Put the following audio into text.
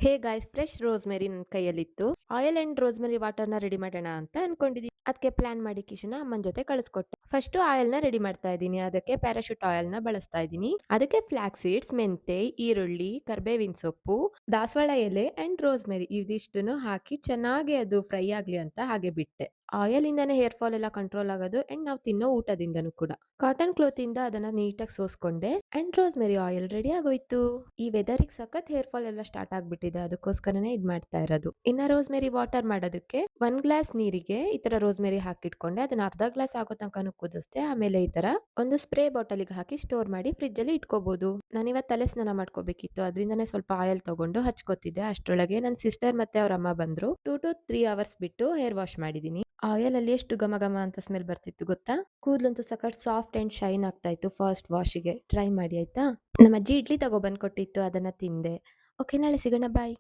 Hey guys, fresh rosemary ನನ್ನ ಕೈಯಲ್ಲಿತ್ತು. Oil and rosemary ವಾಟರ್‌ನ ready ಮಾಡೋಣ ಅಂತ ಅನ್ಕೊಂಡಿದ್ದೀನಿ. ಅದಕ್ಕೆ ಪ್ಲಾನ್ ಮಾಡಿ ಕಿಶನ ಅಮ್ಮನ ಜೊತೆ ಕಳಿಸ್ಕೊಟ್ಟೆ. ಫಸ್ಟ್ ಆಯಿಲ್‌ನ ರೆಡಿ ಮಾಡ್ತಾ ಇದ್ದೀನಿ. ಅದಕ್ಕೆ ಪ್ಯಾರಾಶೂಟ್ ಆಯಿಲ್‌ನ ಬಳಸ್ತಾ ಇದ್ದೀನಿ. ಅದಕ್ಕೆ ಫ್ಲಾಕ್ಸ್ ಸೀಡ್ಸ್, ಮೆಂತೆ, ಈರುಳ್ಳಿ, ಕರ್ಬೇವಿನ ಸೊಪ್ಪು, ದಾಸವಾಳ ಎಲೆ ಅಂಡ್ ರೋಸ್‌ಮೆರಿ ಇದಿಷ್ಟನ್ನು ಹಾಕಿ ಚೆನ್ನಾಗಿ ಅದು ಫ್ರೈ ಆಗ್ಲಿ ಅಂತ ಹಾಗೆ ಬಿಟ್ಟೆ. ಆಯಿಲ್ ಇಂದಾನೆ ಹೇರ್ ಫಾಲ್ ಎಲ್ಲ ಕಂಟ್ರೋಲ್ ಆಗೋದು ಅಂಡ್ ನಾವು ತಿನ್ನೋ ಊಟದಿಂದನೂ ಕೂಡ. ಕಾಟನ್ ಕ್ಲಾತ್ ಇಂದ ಅದನ್ನ ನೀಟಾಗಿ ಸೋಸ್ಕೊಂಡೆ ಅಂಡ್ ರೋಸ್‌ಮೆರಿ ಆಯಿಲ್ ರೆಡಿ ಆಗೋಯ್ತು. ಈ ವೆದರಿಗೆ ಸಖತ್ ಹೇರ್ ಫಾಲ್ ಎಲ್ಲ ಸ್ಟಾರ್ಟ್ ಆಗ್ಬಿಟ್ಟಿದೆ. ಅದಕ್ಕೋಸ್ಕರನೇ ಇದ್ ಮಾಡ್ತಾ ಇರೋದು. ಇನ್ನ ರೋಸ್‌ಮೆರಿ ವಾಟರ್ ಮಾಡೋದಕ್ಕೆ 1 ಗ್ಲಾಸ್ ನೀರಿಗೆ ಈ ತರ ರೋಸ್‌ಮೆರಿ ಹಾಕಿಟ್ಕೊಂಡೆ. ಅದನ್ನ ಅರ್ಧ ಗ್ಲಾಸ್ ಆಗೋ ತನಕನೂ ಕುದಿಸ್ದೆ. ಆಮೇಲೆ ಈ ತರ ಒಂದು ಸ್ಪ್ರೇ ಬಾಟಲಿಗೆ ಹಾಕಿ ಸ್ಟೋರ್ ಮಾಡಿ ಫ್ರಿಡ್ಜ್ ಅಲ್ಲಿ ಇಟ್ಕೋಬಹುದು. ನಾನಿವತ್ತು ತಲೆ ಸ್ನಾನ ಮಾಡ್ಕೋಬೇಕಿತ್ತು. ಅದರಿಂದನೇ ಸ್ವಲ್ಪ ಆಯಿಲ್ ತಗೊಂಡು ಹಚ್ಕೋತಿದ್ದೆ. ಅಷ್ಟರೊಳಗೆ ನನ್ನ ಸಿಸ್ಟರ್ ಮತ್ತೆ ಅವ್ರ ಅಮ್ಮ ಬಂದ್ರು. 2 ಟು 3 ಅವರ್ಸ್ ಬಿಟ್ಟು ಹೇರ್ ವಾಶ್ ಮಾಡಿದೀನಿ. ಆಯಿಲ್ ಅಲ್ಲಿ ಎಷ್ಟು ಘಮ ಘಮ ಅಂತ ಸ್ಮೆಲ್ ಬರ್ತಿತ್ತು ಗೊತ್ತಾ? ಕೂದಲಂತೂ ಸಖತ್ ಸಾಫ್ಟ್ ಅಂಡ್ ಶೈನ್ ಆಗ್ತಾ ಇತ್ತು ಫಸ್ಟ್ ವಾಶಿಗೆ. ಟ್ರೈ ಮಾಡಿ ಆಯ್ತಾ? ನಮ್ಮಜ್ಜಿ ಇಡ್ಲಿ ತಗೊಬಂದ್ ಕೊಟ್ಟಿತ್ತು. ಅದನ್ನ ತಿಂದೆ. ಓಕೆ, ನಾಳೆ ಸಿಗೋಣ. ಬಾಯ್.